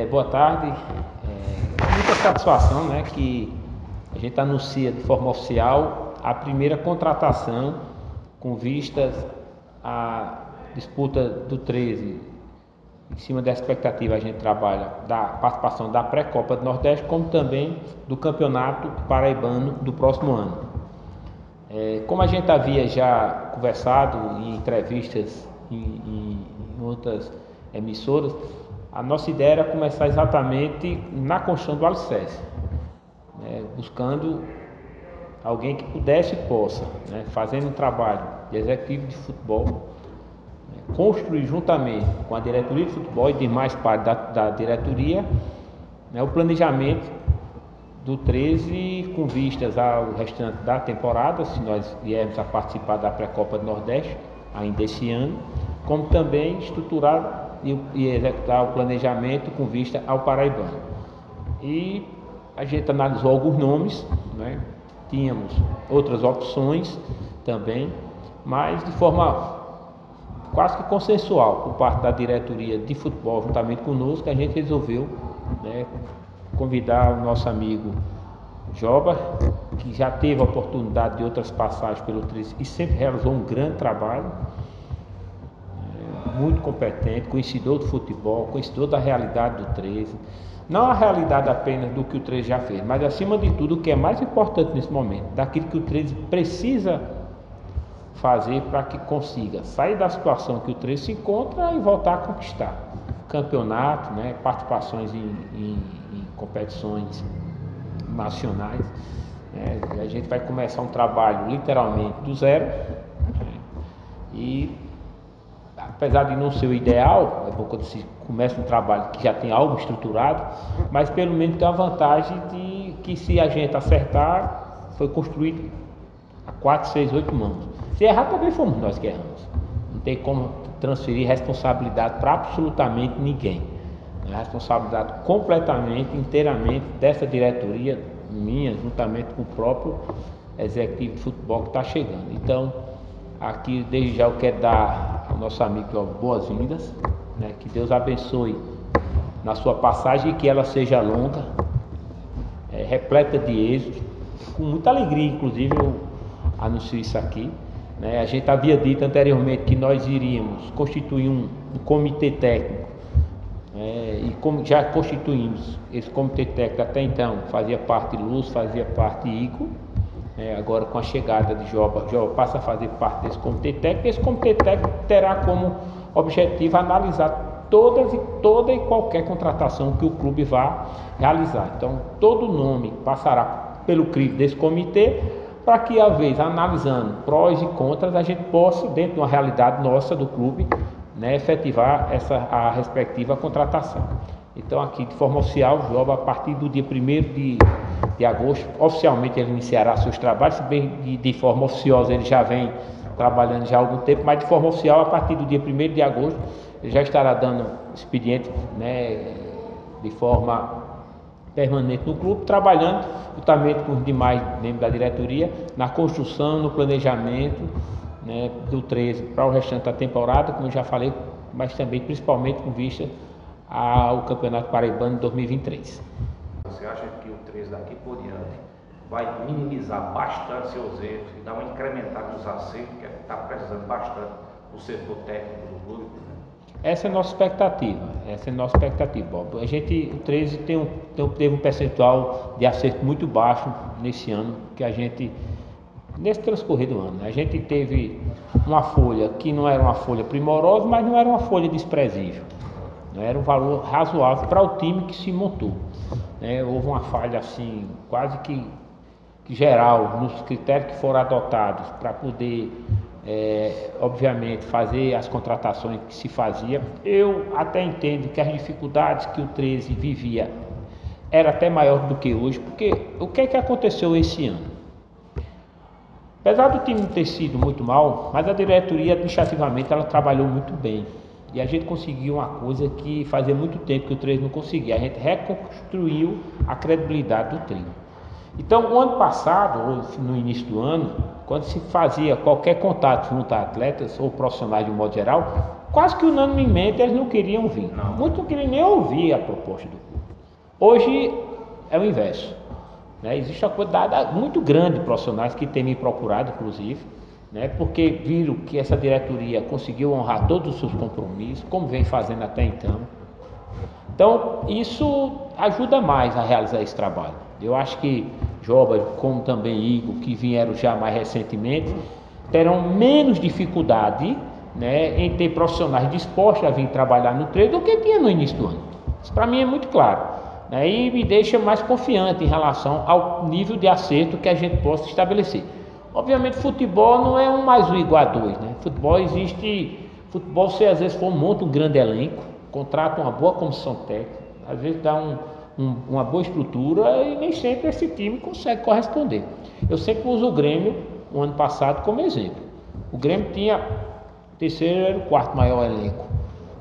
Boa tarde. Muita satisfação, né, que a gente anuncia de forma oficial a primeira contratação com vistas à disputa do 13. Em cima da expectativa, a gente trabalha da participação da pré-copa do Nordeste, como também do campeonato paraibano do próximo ano. Como a gente havia já conversado em entrevistas em outras emissoras, a nossa ideia era começar exatamente na construção do alicerce, né, buscando alguém que pudesse e possa, né, fazendo um trabalho de executivo de futebol, né, construir juntamente com a diretoria de futebol e demais partes da diretoria, né, o planejamento do 13 com vistas ao restante da temporada, se nós viermos a participar da pré-copa do Nordeste ainda esse ano, como também estruturar e executar o planejamento com vista ao paraibano. E a gente analisou alguns nomes, né? Tínhamos outras opções também, mas de forma quase que consensual por parte da diretoria de futebol juntamente conosco, a gente resolveu, né, convidar o nosso amigo Joba, que já teve a oportunidade de outras passagens pelo 13 e sempre realizou um grande trabalho, muito competente, conhecedor do futebol, conhecedor da realidade do 13, não a realidade apenas do que o 13 já fez, mas acima de tudo o que é mais importante nesse momento, daquilo que o 13 precisa fazer para que consiga sair da situação que o 13 se encontra e voltar a conquistar campeonato, né, participações em competições nacionais, né. A gente vai começar um trabalho literalmente do zero, né, e apesar de não ser o ideal, é bom quando se começa um trabalho que já tem algo estruturado, mas pelo menos tem a vantagem de que, se a gente acertar, foi construído a 4, 6, 8 mãos. Se errar, também fomos nós que erramos. Não tem como transferir responsabilidade para absolutamente ninguém. A responsabilidade completamente, inteiramente dessa diretoria minha, juntamente com o próprio executivo de futebol que está chegando. Então, aqui desde já eu quero dar ao nosso amigo boas-vindas, né? Que Deus abençoe na sua passagem e que ela seja longa, repleta de êxito, com muita alegria. Inclusive eu anuncio isso aqui, né? A gente havia dito anteriormente que nós iríamos constituir um comitê técnico, e como já constituímos esse comitê técnico até então, fazia parte Luz, fazia parte Ico. Agora com a chegada de Joba passa a fazer parte desse comitê técnico. Esse comitê técnico terá como objetivo analisar toda e qualquer contratação que o clube vá realizar. Então todo nome passará pelo crivo desse comitê, para que, a vez analisando prós e contras, a gente possa, dentro de uma realidade nossa do clube, né, efetivar a respectiva contratação. Então aqui de forma oficial, Joba, a partir do dia 1º de agosto, oficialmente ele iniciará seus trabalhos, se bem de forma oficiosa ele já vem trabalhando já há algum tempo, mas de forma oficial, a partir do dia 1º de agosto, ele já estará dando expediente, né, de forma permanente no clube, trabalhando juntamente com os demais membros da diretoria, na construção, no planejamento, né, do 13 para o restante da temporada, como eu já falei, mas também principalmente com vista ao Campeonato Paraibano de 2023. Você acha que o 13 daqui por diante vai minimizar bastante seus erros e dar uma incrementada nos acertos, que está precisando bastante do setor técnico do clube? Essa é a nossa expectativa, Bob. O 13 teve um percentual de acerto muito baixo nesse ano, nesse transcorrer do ano. A gente teve uma folha que não era uma folha primorosa, mas não era uma folha desprezível. Não era um valor razoável para o time que se montou. Houve uma falha assim, quase que geral, nos critérios que foram adotados para poder, obviamente, fazer as contratações que se fazia. Eu até entendo que as dificuldades que o 13 vivia era até maior do que hoje, porque o que aconteceu esse ano? Apesar do time não ter sido muito mal, mas a diretoria administrativamente ela trabalhou muito bem. E a gente conseguiu uma coisa que fazia muito tempo que o 13 não conseguia. A gente reconstruiu a credibilidade do 13. Então, o ano passado, ou no início do ano, quando se fazia qualquer contato junto a atletas ou profissionais de um modo geral, quase que unanimemente eles não queriam vir. Não. Muitos não queriam nem ouvir a proposta do clube. Hoje é o inverso. Né? Existe uma quantidade muito grande de profissionais que têm me procurado, inclusive, né? Porque viram que essa diretoria conseguiu honrar todos os seus compromissos, como vem fazendo até então. Então, isso ajuda mais a realizar esse trabalho. Eu acho que Joba, como também Igor, que vieram já mais recentemente, terão menos dificuldade, né, em ter profissionais dispostos a vir trabalhar no treino do que tinha no início do ano. Isso para mim é muito claro, né, e me deixa mais confiante em relação ao nível de acerto que a gente possa estabelecer. Obviamente, futebol não é 1 mais 1 igual a 2, né? Futebol você às vezes monta um grande elenco, contrata uma boa comissão técnica, às vezes dá uma boa estrutura e nem sempre esse time consegue corresponder. Eu sempre uso o Grêmio, o ano passado, como exemplo. O Grêmio tinha o terceiro e o quarto maior elenco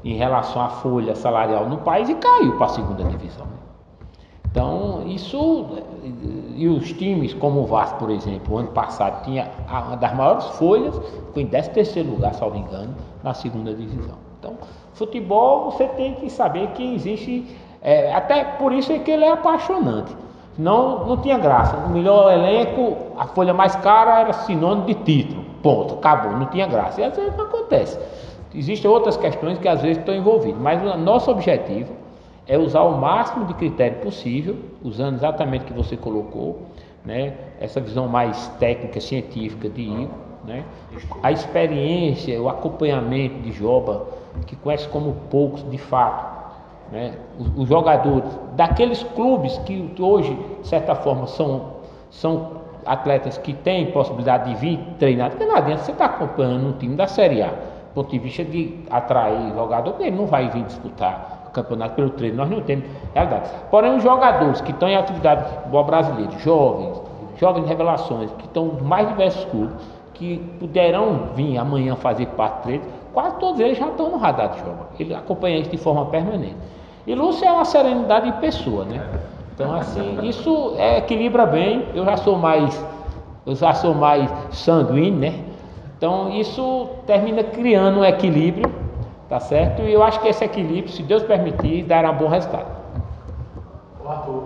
em relação à folha salarial no país e caiu para a segunda divisão. Então, isso, e os times como o Vasco, por exemplo, o ano passado tinha uma das maiores folhas, ficou em 13º lugar, salvo engano, na segunda divisão. Então, futebol você tem que saber que existe, até por isso é que ele é apaixonante. Não tinha graça, o melhor elenco, a folha mais cara era sinônimo de título, ponto, acabou, não tinha graça. E às vezes não acontece. Existem outras questões que às vezes estão envolvidas, mas o nosso objetivo é usar o máximo de critério possível, usando exatamente o que você colocou, né? Essa visão mais técnica, científica de Igor, né? A experiência, o acompanhamento de Joba, que conhece como poucos de fato, né? Os jogadores daqueles clubes que hoje, de certa forma, são atletas que têm possibilidade de vir treinar, porque não adianta você estar acompanhando um time da Série A, do ponto de vista de atrair jogador, porque ele não vai vir disputar campeonato pelo treino, nós não temos realidade. Porém, os jogadores que estão em atividade de futebol brasileiro, jovens revelações, que estão em mais diversos clubes, que puderão vir amanhã fazer parte do treino, quase todos eles já estão no radar de Joba. Ele acompanha isso de forma permanente. E Lúcio é uma serenidade de pessoa, né? Então, assim, isso equilibra bem. Eu já sou mais sanguíneo, né? Então, isso termina criando um equilíbrio. Tá certo? E eu acho que esse equilíbrio, se Deus permitir, dará um bom resultado. Arthur,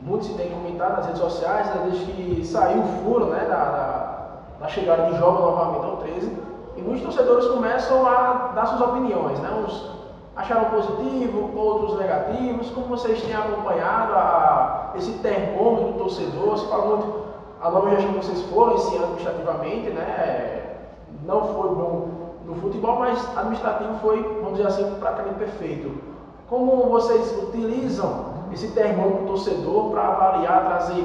muito se tem comentado nas redes sociais, né, desde que saiu o furo, né, da chegada de Joba novamente ao 13, e muitos torcedores começam a dar suas opiniões, né? Uns acharam positivo, outros negativos. Como vocês têm acompanhado esse termômetro do torcedor? Se fala muito, a nova gestão que vocês foram esse ano administrativamente, né, não foi bom no futebol, mas administrativo foi, vamos dizer assim, praticamente perfeito. Como vocês utilizam esse termômetro do torcedor para avaliar, trazer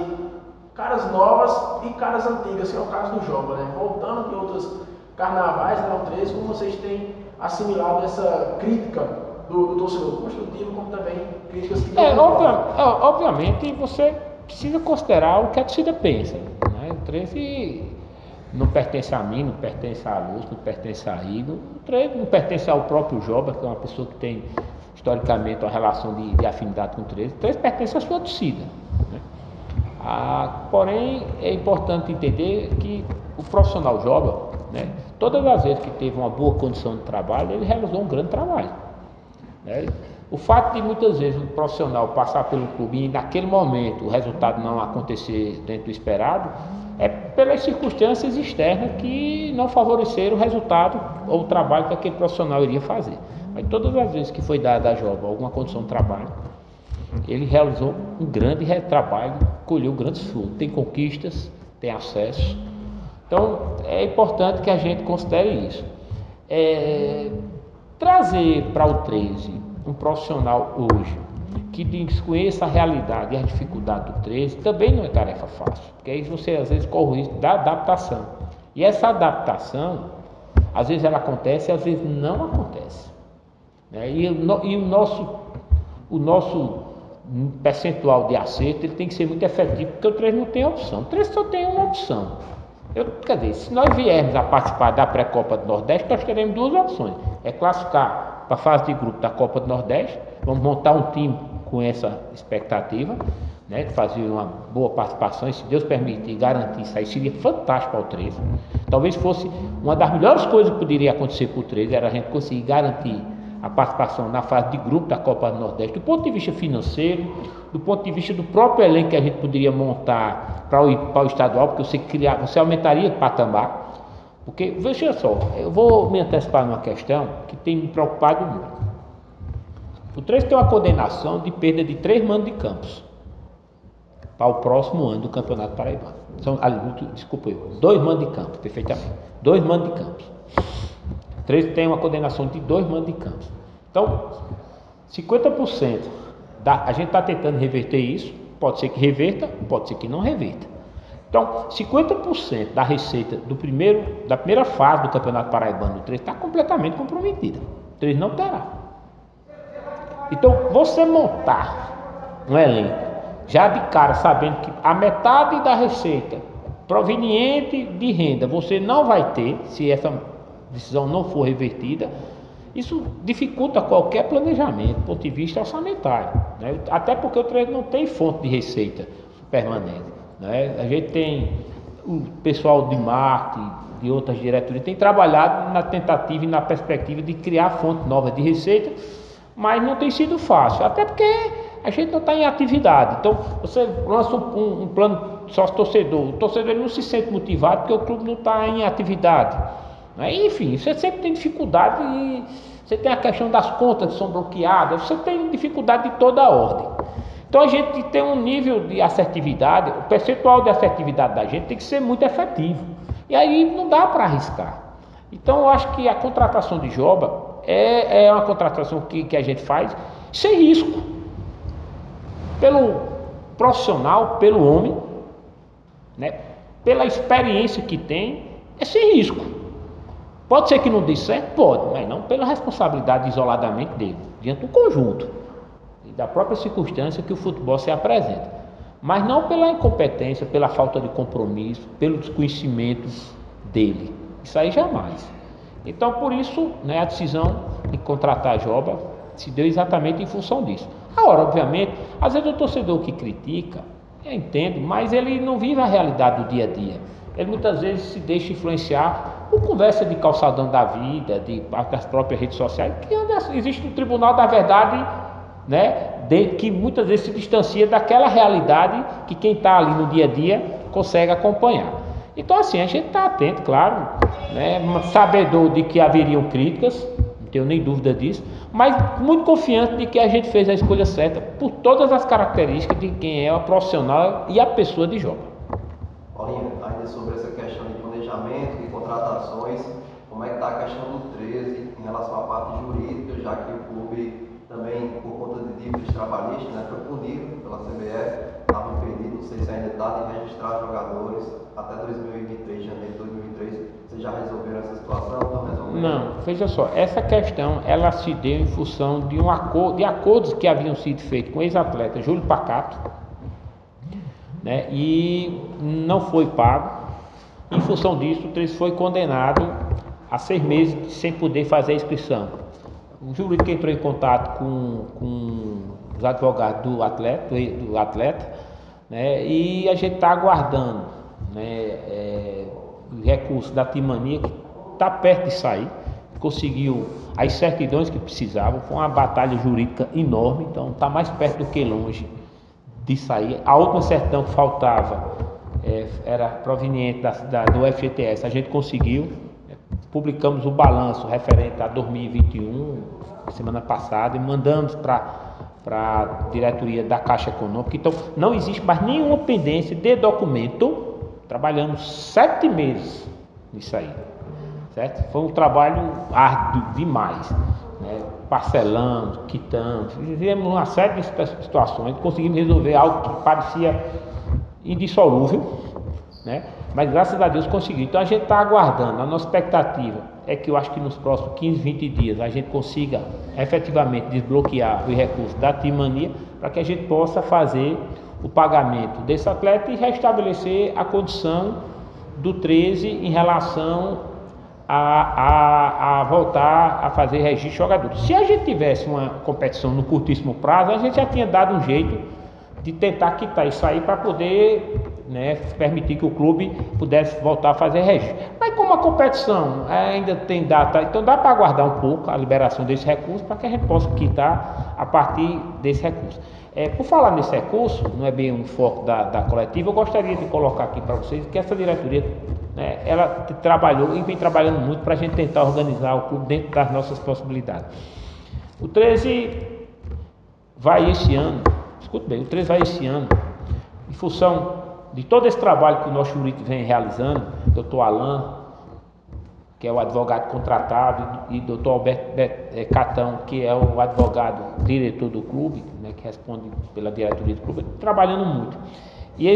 caras novas e caras antigas, que é o caso do Joba, né? Voltando de outros carnavais, né, ao 13, como vocês têm assimilado essa crítica do torcedor construtivo, como também críticas que... Obviamente, você precisa considerar o que a torcida pensa, né? O 13... não pertence a mim, não pertence a Lúcio, não pertence a Igor, não pertence ao próprio Joba, que é uma pessoa que tem historicamente uma relação de afinidade com o 13. O 13 pertence à sua torcida, né? Porém, é importante entender que o profissional Joba, né, todas as vezes que teve uma boa condição de trabalho, ele realizou um grande trabalho, né? O fato de muitas vezes o profissional passar pelo clube e naquele momento o resultado não acontecer dentro do esperado, é pelas circunstâncias externas que não favoreceram o resultado ou o trabalho que aquele profissional iria fazer. Mas todas as vezes que foi dada a Joba alguma condição de trabalho, ele realizou um grande trabalho, colheu grandes frutos, tem conquistas, tem acesso. Então é importante que a gente considere isso. Trazer para o 13 um profissional hoje que desconheça a realidade e a dificuldade do 13 também não é tarefa fácil, porque aí você às vezes corre o risco da adaptação, e essa adaptação às vezes ela acontece, às vezes não acontece, né? E o nosso percentual de acerto ele tem que ser muito efetivo, porque o 13 não tem opção, o 13 só tem uma opção. Quer dizer, se nós viermos a participar da pré-copa do Nordeste, nós teremos duas opções: é classificar para a fase de grupo da Copa do Nordeste, vamos montar um time com essa expectativa, né, fazer uma boa participação, e se Deus permitir garantir isso aí, seria fantástico para o 13. Talvez fosse uma das melhores coisas que poderia acontecer para o 13, era a gente conseguir garantir a participação na fase de grupo da Copa do Nordeste, do ponto de vista financeiro, do ponto de vista do próprio elenco que a gente poderia montar para o estadual, porque você aumentaria o patamar. Porque, veja só, eu vou me antecipar numa questão que tem me preocupado muito. O 13 tem uma condenação de perda de 3 mandos de campos para o próximo ano do Campeonato Paraibano. Desculpa eu, 2 mandos de campo, perfeitamente. 2 mandos de campos. O 13 tem uma condenação de 2 mandos de campos. Então, 50% a gente está tentando reverter isso, pode ser que reverta, pode ser que não reverta. Então, 50% da receita da primeira fase do Campeonato Paraibano do 13 está completamente comprometida. O 13 não terá. Então, você montar um elenco já de cara sabendo que a metade da receita proveniente de renda você não vai ter, se essa decisão não for revertida, isso dificulta qualquer planejamento do ponto de vista orçamentário, né? Até porque o 13 não tem fonte de receita permanente, né? A gente tem o pessoal de marketing, de outras diretorias, tem trabalhado na tentativa e na perspectiva de criar fonte nova de receita, mas não tem sido fácil, até porque a gente não está em atividade. Então você lança um plano sócio-torcedor, o torcedor ele não se sente motivado porque o clube não está em atividade, né? Enfim, você sempre tem dificuldade, e você tem a questão das contas que são bloqueadas, você tem dificuldade de toda a ordem. Então a gente tem um nível de assertividade, o percentual de assertividade da gente tem que ser muito efetivo, e aí não dá para arriscar. Então eu acho que a contratação de Joba é uma contratação que a gente faz sem risco, pelo profissional, pelo homem, né? Pela experiência que tem, é sem risco. Pode ser que não dê certo? Pode, mas não pela responsabilidade isoladamente dele, diante do conjunto e da própria circunstância que o futebol se apresenta, mas não pela incompetência, pela falta de compromisso, pelo desconhecimento dele. Isso aí jamais. Então, por isso, né, a decisão de contratar a Joba se deu exatamente em função disso. Agora, obviamente, às vezes o torcedor que critica, eu entendo, mas ele não vive a realidade do dia a dia. Ele muitas vezes se deixa influenciar por conversa de calçadão da vida, das próprias redes sociais, que existe um tribunal da verdade, né, que muitas vezes se distancia daquela realidade que quem está ali no dia a dia consegue acompanhar. Então, assim, a gente está atento, claro, né, sabedor de que haveriam críticas, não tenho nem dúvida disso, mas muito confiante de que a gente fez a escolha certa por todas as características de quem é o profissional e a pessoa de Joba. Paulinho, ainda sobre essa questão de planejamento, de contratações, como é que está a questão do 13 em relação à parte jurídica, já que o clube também, por conta de dívidas trabalhistas, né, foi punido pela CBF, estava impedido, não sei se ainda está, de registrar jogadores até 2023, janeiro de 2023. Vocês já resolveram essa situação? Estão resolvendo? Não, veja só, essa questão ela se deu em função de de acordos que haviam sido feitos com o ex-atleta Júlio Pacato, né, e não foi pago. Em função disso, o 13 foi condenado a 6 meses sem poder fazer a inscrição. O jurídico entrou em contato com os advogados do atleta, né, e a gente está aguardando, né, o recurso da Timania, que está perto de sair, conseguiu as certidões que precisavam. Foi uma batalha jurídica enorme, então está mais perto do que longe de sair. A última certidão que faltava era proveniente do FGTS, a gente conseguiu. Publicamos o balanço referente a 2021, semana passada, e mandamos para a diretoria da Caixa Econômica. Então, não existe mais nenhuma pendência de documento. Trabalhamos 7 meses nisso aí, certo? Foi um trabalho árduo demais, né? Parcelamos, quitamos, fizemos uma série de situações, conseguimos resolver algo que parecia indissolúvel, né? Mas graças a Deus conseguiu. Então a gente está aguardando. A nossa expectativa é que eu acho que nos próximos 15, 20 dias a gente consiga efetivamente desbloquear os recursos da Timania para que a gente possa fazer o pagamento desse atleta e restabelecer a condição do 13 em relação a voltar a fazer registro de jogadores. Se a gente tivesse uma competição no curtíssimo prazo, a gente já tinha dado um jeito de tentar quitar isso aí para poder, né, permitir que o clube pudesse voltar a fazer registro. Mas como a competição ainda tem data, então dá para aguardar um pouco a liberação desse recurso para que a gente possa quitar a partir desse recurso. Por falar nesse recurso, não é bem um foco da coletiva, eu gostaria de colocar aqui para vocês que essa diretoria, né, ela trabalhou e vem trabalhando muito para a gente tentar organizar o clube dentro das nossas possibilidades. O 13 vai esse ano, escute bem, o 13 vai esse ano, em função de todo esse trabalho que o nosso jurídico vem realizando, doutor Alain, que é o advogado contratado, e doutor Alberto Catão, que é o advogado diretor do clube, né, que responde pela diretoria do clube, trabalhando muito. E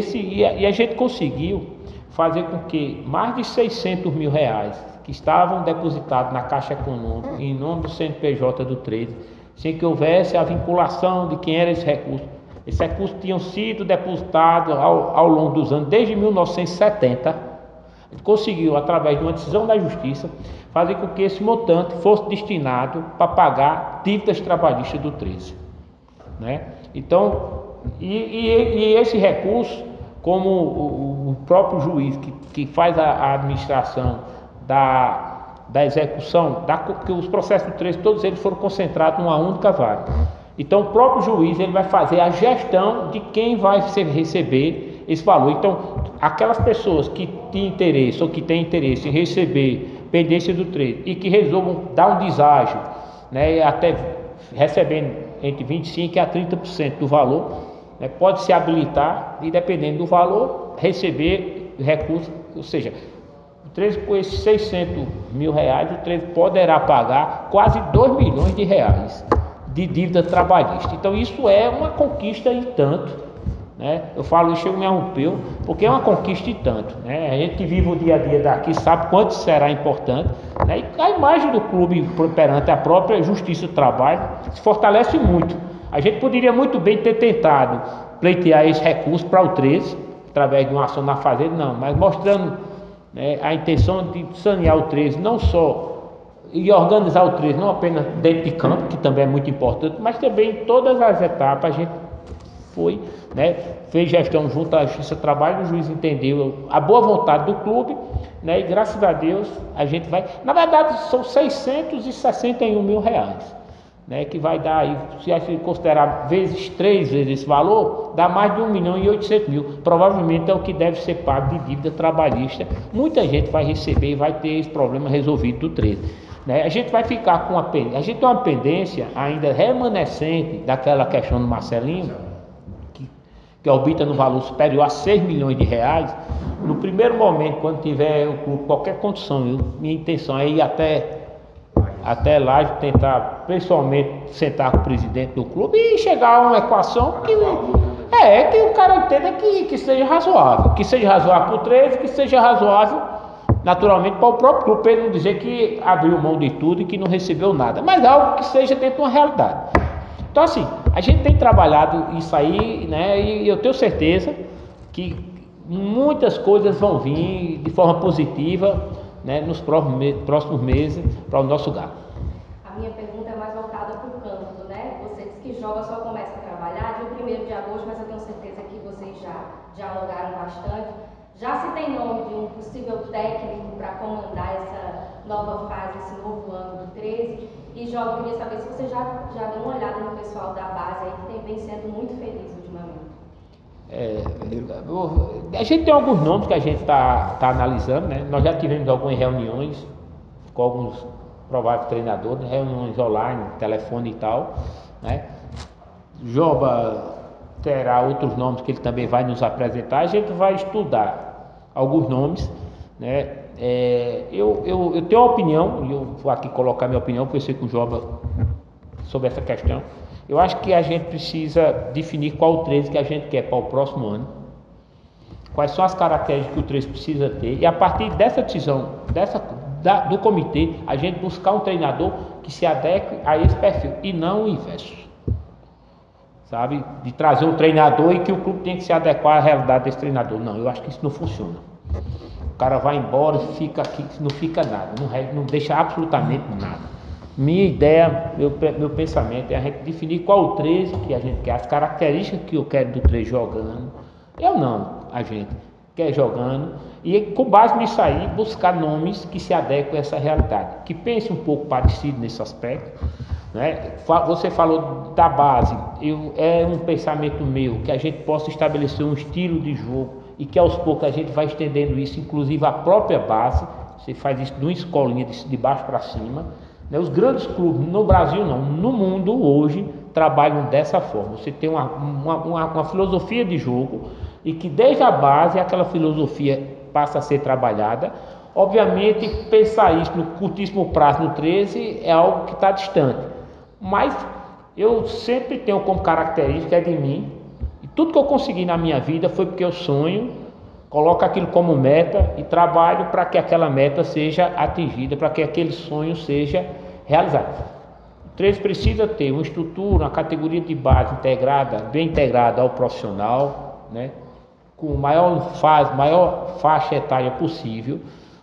a gente conseguiu fazer com que mais de 600 mil reais que estavam depositados na Caixa Econômica, em nome do CNPJ do 13, sem que houvesse a vinculação de quem era esse recurso. Esses recursos tinham sido depositados ao longo dos anos, desde 1970. A gente conseguiu, através de uma decisão da Justiça, fazer com que esse montante fosse destinado para pagar dívidas trabalhistas do 13. Né? Então, e esse recurso, como o próprio juiz que faz a administração da execução, porque os processos do 13, todos eles foram concentrados numa única vara. Então, o próprio juiz ele vai fazer a gestão de quem vai receber esse valor. Então, aquelas pessoas que têm interesse ou que têm interesse em receber pendência do 13 e que resolvam dar um deságio, né, até recebendo entre 25% a 30% do valor, né, pode se habilitar e, dependendo do valor, receber recursos, ou seja, o 13 com esses 600 mil reais, o 13 poderá pagar quase 2 milhões de reais de dívida trabalhista. Então isso é uma conquista e tanto, né? Eu falo isso, me arrupeu, porque é uma conquista e tanto, né? A gente que vive o dia a dia daqui sabe quanto será importante, né? E a imagem do clube perante a própria Justiça do Trabalho se fortalece muito. A gente poderia muito bem ter tentado pleitear esse recurso para o 13 através de uma ação na fazenda, não, mas mostrando, né, a intenção de sanear o 13, não só e organizar o 13, não apenas dentro de campo, que também é muito importante, mas também em todas as etapas. A gente foi, né, fez gestão junto à Justiça do Trabalho, o juiz entendeu a boa vontade do clube, né, e graças a Deus a gente vai, na verdade são 661 mil reais, né, que vai dar aí, se a gente considerar vezes 3 vezes esse valor, dá mais de 1 milhão e 800 mil, provavelmente é o que deve ser pago de dívida trabalhista. Muita gente vai receber e vai ter esse problema resolvido do 13. Né? A gente vai ficar com a gente tem uma pendência ainda remanescente daquela questão do Marcelinho, que orbita no valor superior a 6 milhões de reais. No primeiro momento, quando tiver o clube qualquer condição, minha intenção é ir até lá, tentar pessoalmente sentar com o presidente do clube e chegar a uma equação que o cara entenda que seja razoável, para o 13, que seja razoável naturalmente para o próprio clube, para ele não dizer que abriu mão de tudo e que não recebeu nada, mas algo que seja dentro de uma realidade. Então assim, a gente tem trabalhado isso aí, né, e eu tenho certeza que muitas coisas vão vir de forma positiva, né, nos próximos meses para o nosso gado. A minha pergunta é mais voltada para o campo, né? Você disse que joga só começa a trabalhar dia 1º de agosto, mas eu tenho certeza que vocês já dialogaram bastante. Já se tem nome de um possível técnico para comandar essa nova fase, esse novo ano do 13? E Jó, eu queria saber se você já deu uma olhada no pessoal da base aí, que vem sendo muito feliz ultimamente. A gente tem alguns nomes que a gente está analisando, né? Nós já tivemos algumas reuniões com alguns prováveis treinadores, reuniões online, telefone e tal, né? Joba terá outros nomes que ele também vai nos apresentar. A gente vai estudar alguns nomes, né? Eu tenho uma opinião, e eu vou aqui colocar minha opinião, conversei com o Joba sobre essa questão. Eu acho que a gente precisa definir qual o 13 que a gente quer para o próximo ano, quais são as características que o 13 precisa ter, e a partir dessa decisão, do comitê, a gente buscar um treinador que se adeque a esse perfil, e não o inverso. Sabe, de trazer um treinador e que o clube tem que se adequar à realidade desse treinador. Não, eu acho que isso não funciona. O cara vai embora e fica aqui, não fica nada, não deixa absolutamente nada. Minha ideia, meu pensamento é a gente definir qual o 13 que a gente quer, as características que eu quero do 13 jogando. Eu não, a gente quer jogando, e com base nisso aí, buscar nomes que se adequem a essa realidade, que pense um pouco parecido nesse aspecto, né? Você falou da base, é um pensamento meu que a gente possa estabelecer um estilo de jogo e que aos poucos a gente vai estendendo isso, inclusive a própria base. Você faz isso de uma escolinha de baixo para cima, né? Os grandes clubes, no Brasil não, no mundo hoje, trabalham dessa forma. Você tem uma filosofia de jogo e que desde a base aquela filosofia passa a ser trabalhada. Obviamente, pensar isso no curtíssimo prazo, no 13, é algo que está distante. Mas eu sempre tenho como característica de mim, e tudo que eu consegui na minha vida foi porque eu sonho, coloco aquilo como meta e trabalho para que aquela meta seja atingida, para que aquele sonho seja realizado. O 13 precisa ter uma estrutura, uma categoria de base integrada, bem integrada ao profissional, né? Com maior faixa etária possível.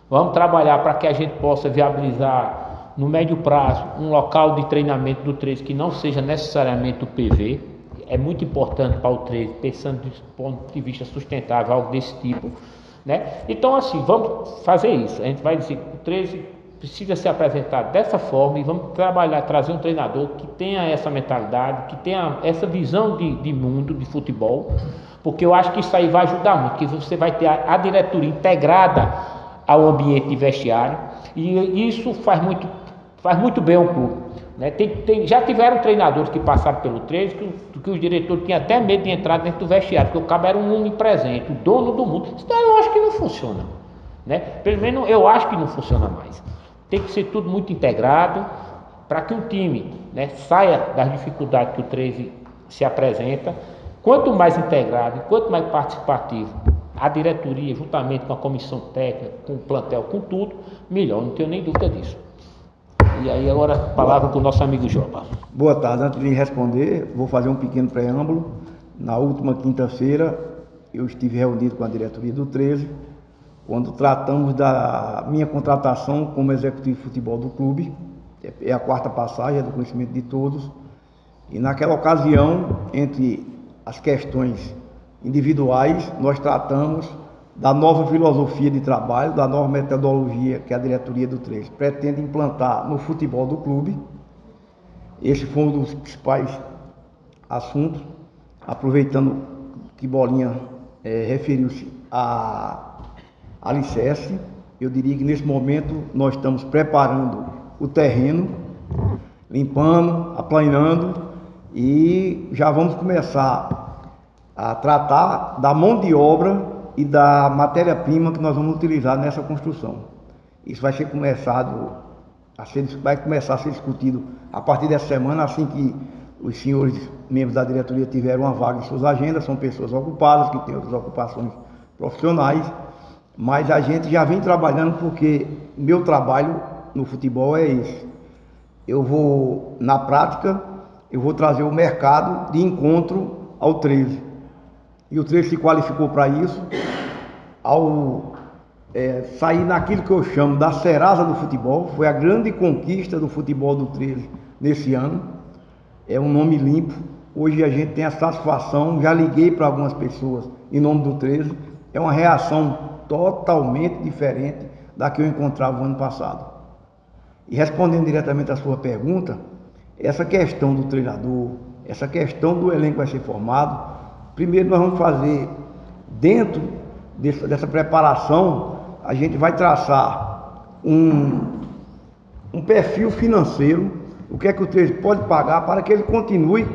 Vamos trabalhar para que a gente possa viabilizar no médio prazo um local de treinamento do 13 que não seja necessariamente o PV. É muito importante para o 13, pensando do ponto de vista sustentável, algo desse tipo, né? Então, assim, vamos fazer isso. A gente vai dizer que o 13 precisa se apresentar dessa forma e vamos trabalhar, trazer um treinador que tenha essa mentalidade, que tenha essa visão de mundo, de futebol, porque eu acho que isso aí vai ajudar muito, porque você vai ter a diretoria integrada ao ambiente de vestiário, e isso faz muito bem ao clube, né? Já tiveram treinadores que passaram pelo 13 que os diretores tinham até medo de entrar dentro do vestiário, porque o cabo era um onipresente, o dono do mundo. Isso eu acho que não funciona, né? Pelo menos eu acho que não funciona mais. Tem que ser tudo muito integrado para que o time, né, saia das dificuldades que o 13 se apresenta. Quanto mais integrado, quanto mais participativo a diretoria, juntamente com a comissão técnica, com o plantel, com tudo, melhor, não tenho nem dúvida disso. E aí agora a palavra para o nosso amigo Joba. Boa tarde, antes de responder, vou fazer um pequeno preâmbulo. Na última quinta-feira, eu estive reunido com a diretoria do 13, quando tratamos da minha contratação como executivo de futebol do clube. É a quarta passagem, é do conhecimento de todos. E naquela ocasião, entre as questões individuais, nós tratamos da nova filosofia de trabalho, da nova metodologia que a diretoria do 13 pretende implantar no futebol do clube. Esse foi um dos principais assuntos, aproveitando que Bolinha referiu-se a alicerce. Eu diria que nesse momento nós estamos preparando o terreno, limpando, aplanando, e já vamos começar a tratar da mão de obra e da matéria-prima que nós vamos utilizar nessa construção. Isso vai começar a ser discutido a partir dessa semana, assim que os senhores membros da diretoria tiveram uma vaga em suas agendas. São pessoas ocupadas, que têm outras ocupações profissionais, mas a gente já vem trabalhando, porque meu trabalho no futebol é esse. Eu vou, na prática, eu vou trazer o mercado de encontro ao 13. E o 13 se qualificou para isso, ao sair naquilo que eu chamo da Serasa do futebol. Foi a grande conquista do futebol do 13 nesse ano. É um nome limpo. Hoje a gente tem a satisfação, já liguei para algumas pessoas em nome do 13, é uma reação totalmente diferente da que eu encontrava no ano passado. E respondendo diretamente à sua pergunta, essa questão do treinador, essa questão do elenco que vai ser formado, primeiro nós vamos fazer, dentro dessa preparação, a gente vai traçar um perfil financeiro, o que é que o 13 pode pagar para que ele continue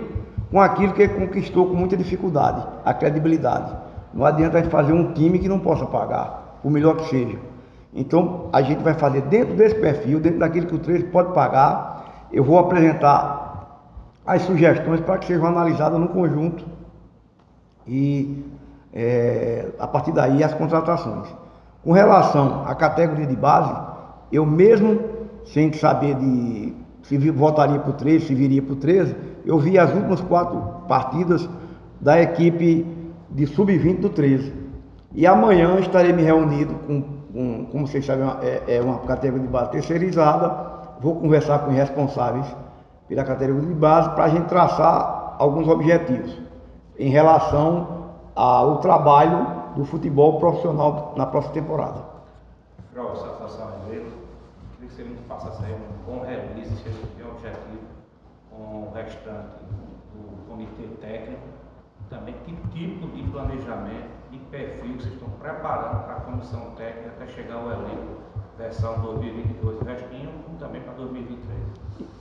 com aquilo que ele conquistou com muita dificuldade, a credibilidade. Não adianta a gente fazer um time que não possa pagar, por melhor que seja. Então, a gente vai fazer dentro desse perfil, dentro daquilo que o 13 pode pagar. Eu vou apresentar as sugestões para que sejam analisadas no conjunto e, a partir daí, as contratações. Com relação à categoria de base, eu mesmo, sem saber se voltaria para o 13, se viria para o 13, eu vi as últimas 4 partidas da equipe de sub-20 do 13. E amanhã estarei me reunido como vocês sabem, é uma categoria de base terceirizada. vou conversar com os responsáveis pela categoria de base para a gente traçar alguns objetivos em relação ao trabalho do futebol profissional na próxima temporada. João, satisfação Ribeiro, queria que você me passasse aí um bom release, se tem objetivo com o restante do comitê técnico, também que tipo de planejamento e perfil que vocês estão preparando para a comissão técnica até chegar ao elenco versão 2022 e restinho, como também para 2023.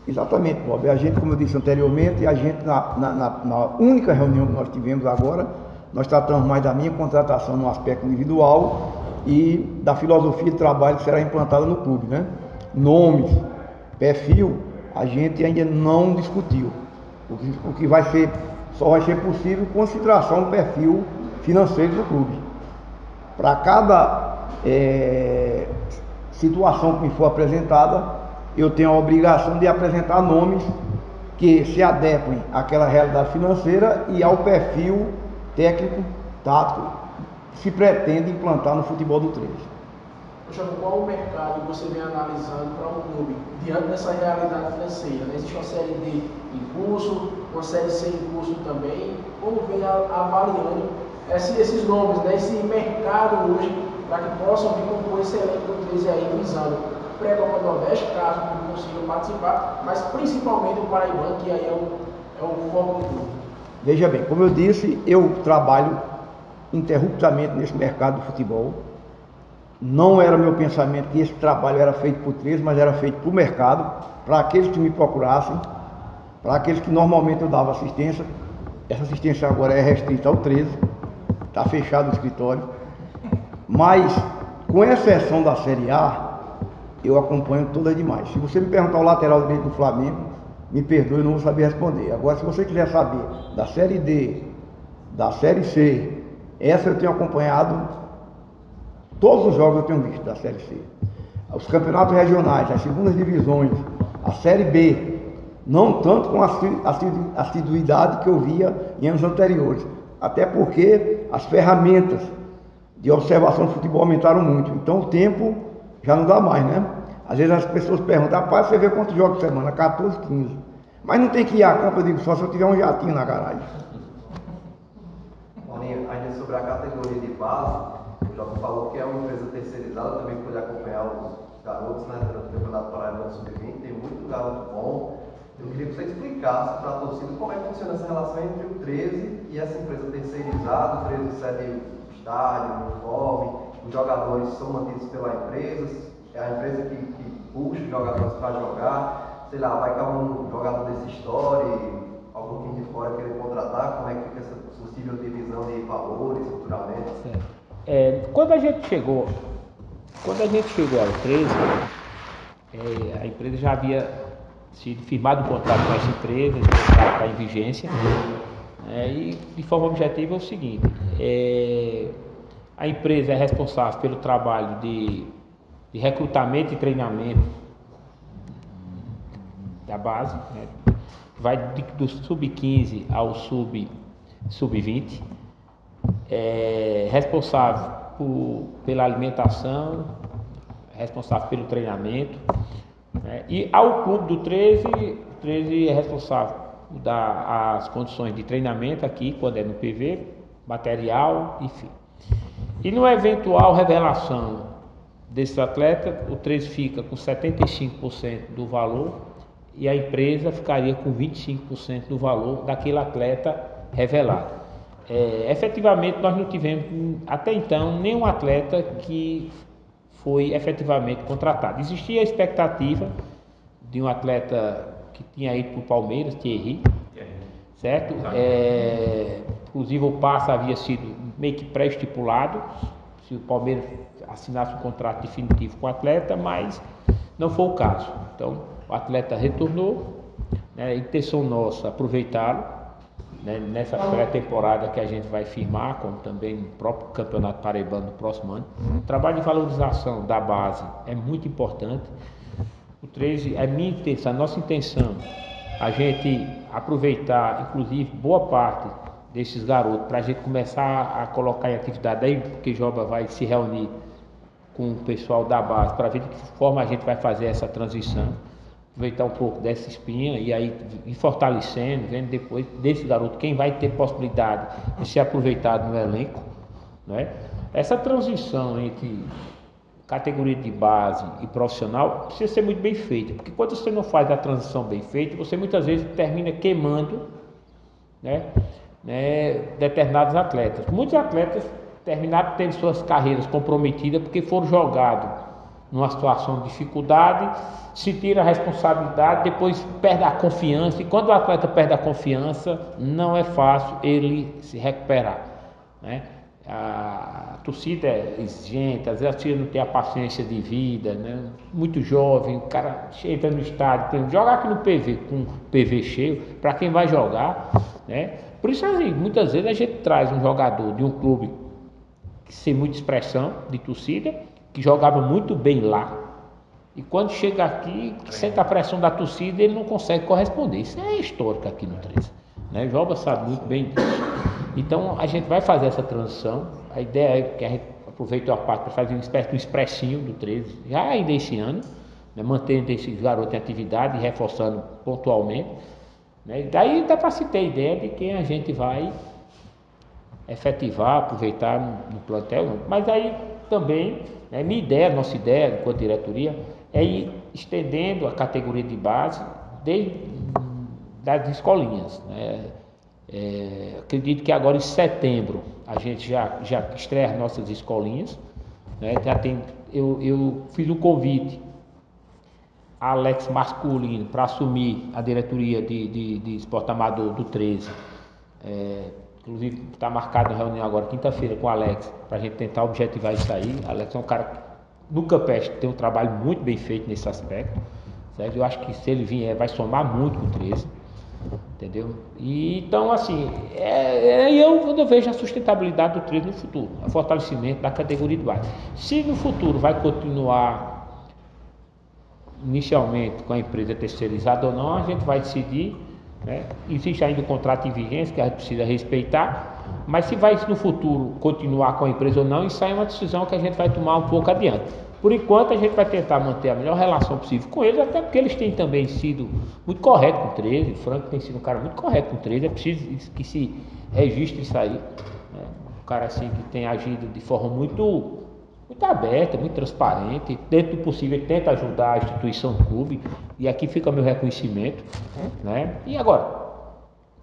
Exatamente, Bob. A gente, como eu disse anteriormente, a gente na única reunião que nós tivemos agora, nós tratamos mais da minha contratação no aspecto individual e da filosofia de trabalho que será implantada no clube, né? Nomes, perfil, a gente ainda não discutiu. O que vai ser, só vai ser possível consideração do perfil financeiro do clube. Para cada situação que me for apresentada, eu tenho a obrigação de apresentar nomes que se adequem àquela realidade financeira e ao perfil técnico, tático, que se pretende implantar no futebol do 13. Qual o mercado você vem analisando para um clube diante dessa realidade financeira? Né? Existe uma série D em curso, uma série C em curso também. Como vem avaliando esses nomes, né? Esse mercado hoje, para que possam vir compor esse elenco do 13 aí, visando pré-Copa do Nordeste, caso não consigam participar, mas principalmente o Paraibano, que aí é o foco do clube. Veja bem, como eu disse, eu trabalho interruptamente nesse mercado do futebol. Não era meu pensamento que esse trabalho era feito por 13, mas era feito para o mercado, para aqueles que me procurassem, para aqueles que normalmente eu dava assistência. Essa assistência agora é restrita ao 13, está fechado o escritório. Mas, com exceção da Série A, eu acompanho todas demais. Se você me perguntar o lateral direito do Flamengo, me perdoe, eu não vou saber responder. Agora, se você quiser saber da Série D, da Série C, essa eu tenho acompanhado, todos os jogos eu tenho visto da Série C. Os campeonatos regionais, as segundas divisões, a Série B, não tanto com a assiduidade que eu via em anos anteriores. Até porque as ferramentas de observação do futebol aumentaram muito. Então o tempo já não dá mais, né? Às vezes as pessoas perguntam, rapaz, você vê quantos jogos por semana? 14, 15. Mas não tem que ir a campo, eu digo, só se eu tiver um jatinho na garagem. Paulinho, ainda sobre a categoria de base, o Jota falou que é uma empresa terceirizada, também pode acompanhar os garotos, né, do Campeonato Paraibano Sub-20, tem muito garoto bom. Eu queria que você explicasse para a torcida como é que funciona essa relação entre o 13 e essa empresa terceirizada. O 13 cede o estádio, o uniforme, os jogadores são mantidos pela empresa, é a empresa que puxa os jogadores para jogar, sei lá, vai que algum jogador dessa história, algum time de fora querer contratar, como é que fica essa possível divisão de valores futuramente? Quando a gente chegou ao 13, a empresa já havia sido firmado um contrato com essa empresa, está em vigência, e de forma objetiva é o seguinte, a empresa é responsável pelo trabalho de recrutamento e treinamento da base, né? Vai do sub-15 ao sub-20, responsável pela alimentação, responsável pelo treinamento, né? E ao clube do 13, o 13 é responsável por dar as condições de treinamento aqui, quando é no PV, material, enfim. E no eventual revelação desse atleta, o 13 fica com 75% do valor e a empresa ficaria com 25% do valor daquele atleta revelado. Efetivamente, nós não tivemos até então nenhum atleta que foi efetivamente contratado. Existia a expectativa de um atleta que tinha ido para o Palmeiras, Thierry, certo? Inclusive o passe havia sido meio que pré-estipulado, se o Palmeiras assinasse um contrato definitivo com o atleta, mas não foi o caso. Então o atleta retornou, né? A intenção nossa é aproveitá-lo, né, nessa pré-temporada que a gente vai firmar, como também no próprio Campeonato Paraibano do próximo ano. O trabalho de valorização da base é muito importante. O 13, a minha intenção, a nossa intenção, a gente aproveitar, inclusive, boa parte desses garotos, para a gente começar a colocar em atividade, aí porque Joba vai se reunir com o pessoal da base, para ver de que forma a gente vai fazer essa transição. aproveitar um pouco dessa espinha e aí ir fortalecendo, vendo depois desse garoto quem vai ter possibilidade de ser aproveitado no elenco, né? Essa transição entre categoria de base e profissional precisa ser muito bem feita, porque quando você não faz a transição bem feita, você muitas vezes termina queimando, né, determinados atletas. Muitos atletas terminaram tendo suas carreiras comprometidas porque foram jogados numa situação de dificuldade, sentiram a responsabilidade, depois perde a confiança, e quando o atleta perde a confiança, não é fácil ele se recuperar, né? A torcida é exigente, às vezes a torcida não tem a paciência de vida, né? Muito jovem, o cara entra no estádio, por exemplo, jogar aqui no PV, com o PV cheio, para quem vai jogar, né? Por isso, assim, muitas vezes a gente traz um jogador de um clube sem muita expressão de torcida, que jogava muito bem lá, e quando chega aqui, que sente a pressão da torcida, ele não consegue corresponder. Isso é histórico aqui no 13, né? Joba sabe muito bem disso. Então a gente vai fazer essa transição. A ideia é que a gente aproveite a parte para fazer uma espécie de um expressinho do 13, já ainda esse ano, né? Mantendo esse garoto em atividade e reforçando pontualmente, né? E daí dá para se ter ideia de quem a gente vai efetivar, aproveitar no plantel. Mas aí também, né, minha ideia, nossa ideia enquanto diretoria, é ir estendendo a categoria de base desde das escolinhas, né? Acredito que agora em setembro a gente já estreia as nossas escolinhas, né? Já tem, eu fiz um convite a Alex Masculino para assumir a diretoria de esporte amador do 13. Inclusive está marcada a reunião agora quinta-feira com o Alex para a gente tentar objetivar isso aí. Alex é um cara que no Campestre tem um trabalho muito bem feito nesse aspecto, certo? Eu acho que se ele vier vai somar muito com o 13, entendeu? E, então assim, eu vejo a sustentabilidade do 13 no futuro, o fortalecimento da categoria de base. Se no futuro vai continuar inicialmente com a empresa terceirizada ou não, a gente vai decidir, né? Existe ainda o contrato em vigência que a gente precisa respeitar, mas se vai no futuro continuar com a empresa ou não, isso aí é uma decisão que a gente vai tomar um pouco adiante. Por enquanto a gente vai tentar manter a melhor relação possível com eles, até porque eles têm também sido muito corretos com o 13, o Franco tem sido um cara muito correto com o 13, é preciso que se registre isso aí, né? Um cara assim que tem agido de forma muito aberta, muito transparente, dentro do possível ele tenta ajudar a instituição do clube, e aqui fica meu reconhecimento, né? E agora,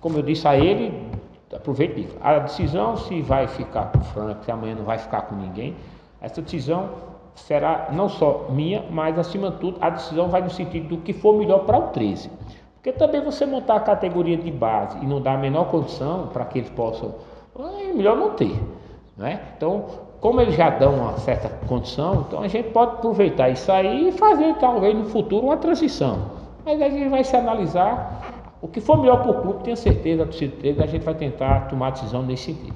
como eu disse a ele, aproveite isso, a decisão se vai ficar com o Franco, se amanhã não vai ficar com ninguém, essa decisão será não só minha, mas acima de tudo a decisão vai no sentido do que for melhor para o 13, porque também você montar a categoria de base e não dar a menor condição para que eles possam, é melhor não ter, né? Então, como eles já dão uma certa condição, então a gente pode aproveitar isso aí e fazer talvez no futuro uma transição. Mas a gente vai se analisar o que for melhor para o clube, tenho certeza, a gente vai tentar tomar decisão nesse sentido.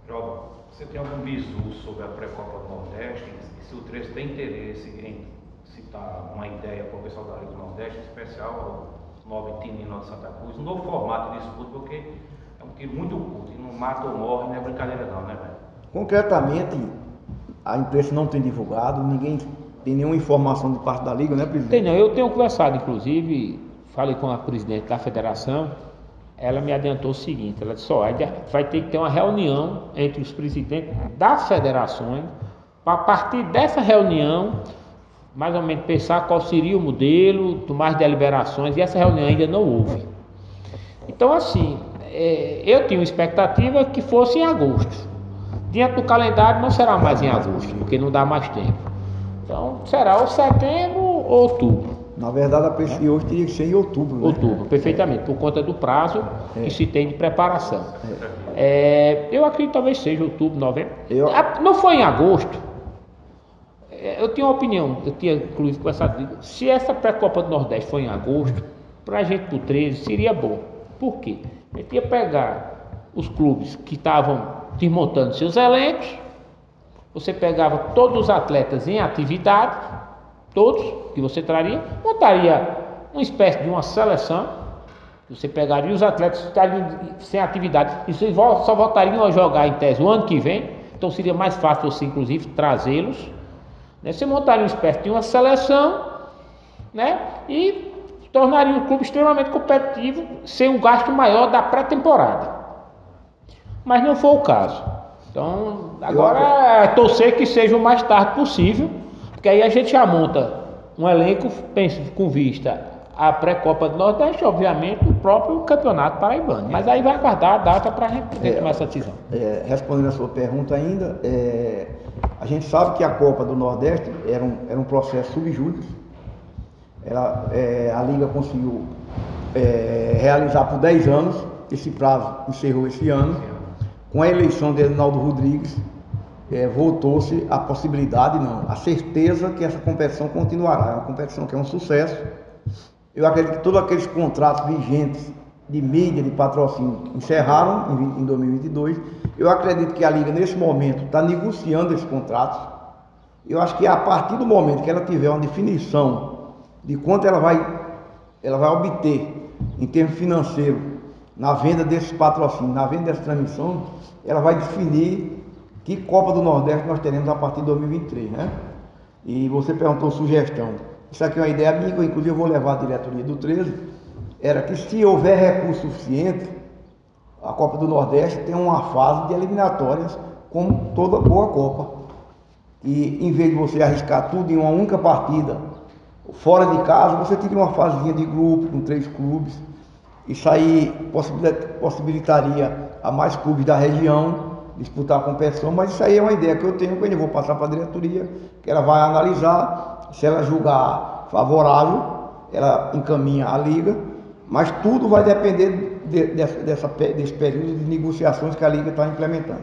Joga, você tem algum bizu sobre a pré-copa do Nordeste? E se o 13 tem interesse em citar uma ideia para o pessoal da Liga do Nordeste, em especial o 9 time de Santa Cruz, um novo formato de disputa, porque é um tiro muito curto, e não mata ou morre, não é brincadeira não, né, velho? Concretamente, a imprensa não tem divulgado, ninguém tem nenhuma informação de parte da Liga, né, presidente? Tem não, eu tenho conversado, inclusive, falei com a presidente da federação, ela me adiantou o seguinte, ela disse, vai ter que ter uma reunião entre os presidentes das federações, para a partir dessa reunião, mais ou menos pensar qual seria o modelo, tomar as deliberações, e essa reunião ainda não houve. Então, assim, eu tinha uma expectativa que fosse em agosto. Diante do calendário não será mais em agosto, porque não dá mais tempo. Então será ou setembro ou outubro. Na verdade, a preço de hoje teria que ser em outubro, né? Outubro, perfeitamente, por conta do prazo que se tem de preparação. Eu acredito que talvez seja outubro, novembro. Não foi em agosto. Eu tinha uma opinião, eu tinha inclusive conversado, se essa pré-copa do Nordeste for em agosto, para a gente pro 13 seria bom. Por quê? A gente ia pegar os clubes que estavam desmontando seus elencos, você pegava todos os atletas em atividade, todos que você traria, montaria uma espécie de uma seleção, você pegaria os atletas que estariam sem atividade, e só voltariam a jogar em tese o ano que vem, então seria mais fácil você inclusive trazê-los, né? Você montaria uma espécie de uma seleção, né? E tornaria o clube extremamente competitivo sem um gasto maior da pré-temporada. Mas não foi o caso. Então, agora é torcer que seja o mais tarde possível, porque aí a gente já monta um elenco com vista à pré-Copa do Nordeste, obviamente, o próprio Campeonato Paraibano. Mas aí vai aguardar a data para a gente poder tomar essa decisão. Respondendo a sua pergunta ainda, a gente sabe que a Copa do Nordeste era um processo subjúdice. A Liga conseguiu realizar por 10 anos, esse prazo encerrou esse ano. Com a eleição de Edinaldo Rodrigues, voltou-se a possibilidade, não, a certeza que essa competição continuará. É uma competição que é um sucesso. Eu acredito que todos aqueles contratos vigentes de mídia, de patrocínio, encerraram em 2022. Eu acredito que a Liga, nesse momento, está negociando esses contratos. Eu acho que a partir do momento que ela tiver uma definição de quanto ela vai obter em termos financeiros na venda desses patrocínios, na venda dessa transmissão, ela vai definir que Copa do Nordeste nós teremos a partir de 2023, né? E você perguntou sugestão. Isso aqui é uma ideia minha, que eu inclusive vou levar à diretoria do 13, era que se houver recurso suficiente, a Copa do Nordeste tem uma fase de eliminatórias, como toda boa Copa. E em vez de você arriscar tudo em uma única partida, fora de casa, você teria uma fasezinha de grupo, com 3 clubes. Isso aí possibilitaria a mais clubes da região disputar a competição, mas isso aí é uma ideia que eu tenho, que eu vou passar para a diretoria, que ela vai analisar, se ela julgar favorável, ela encaminha a Liga, mas tudo vai depender desse período de negociações que a Liga está implementando.